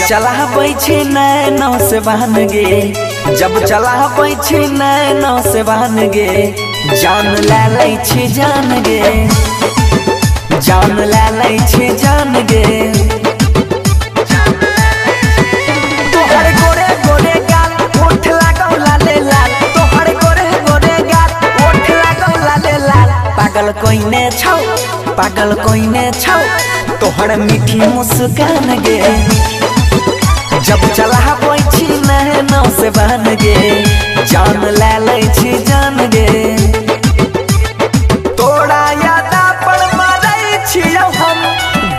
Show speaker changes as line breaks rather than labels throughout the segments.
चलाबै छी नैनो से बहन गे, जब चलाबै छी नैनो से बहन गे, जान ले लै छी जान गे, जान ले लै छी जान गे। तोहर गोरे गोरे गाल ओठ लागौ लाले लाल, तोहर गोरे गोरे गाल ओठ लागौ लाले लाल। पागल कोइने छौ, पागल कोइने छौ, तोहर मीठी मुस्कान गे, जब चलाबै छी नैनो से बहन गे, जान ले लै छी जान गे। तोरा यादा पर मरै छियौ हम,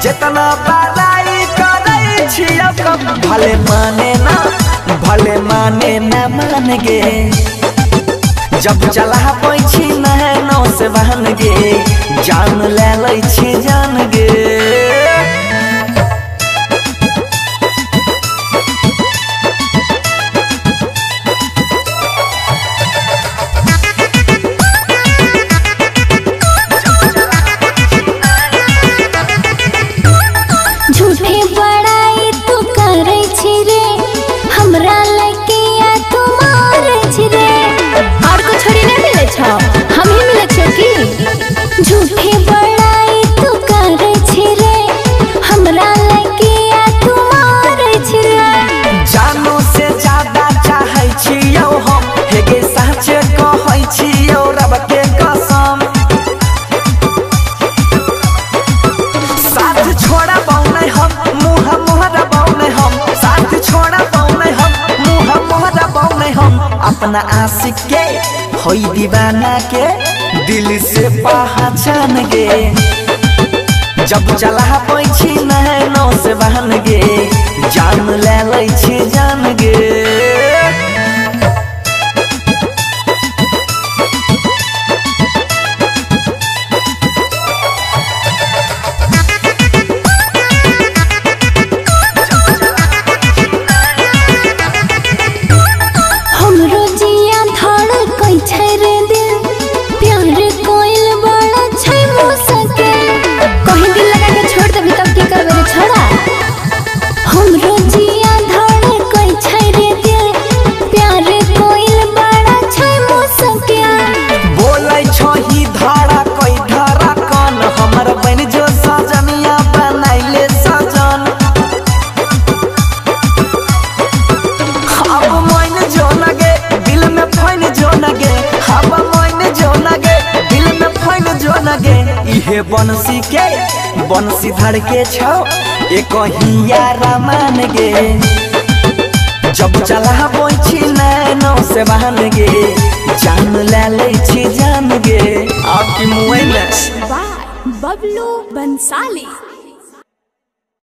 जितना बड़ाई करै छियौ कम, भले माने ना मान गे, जब चलाबै छी नैनो से बहन गे, जान ले लै छी जान गे।
हम ही मिले छे की झूठी बड़ाई तू करे छी रे, हमरा लगे आ तू मारे छी रे।
जानो से ज्यादा चाहै छियौ हम, हेगे सच कहै छियौ रब के कसम। साथ छोड़ा बौनै हम, मुँह मोहरा बौनै हम, साथ छोड़ा बौनै हम, मुँह मोहरा बौनै हम। अपना आशिक के होई दीवाना के दिल से पहचान गे, जब चलाबै छी नैनो से बहन गे, जान ले लै छी जान गे। इहे बंसी के बंसी धर के छौ एक हियारा मान गे, जब चलाबै छी नैनो से बहन गे, जान ले लै छी जान गे। आपकी मुँह में
बबलू बंसाली।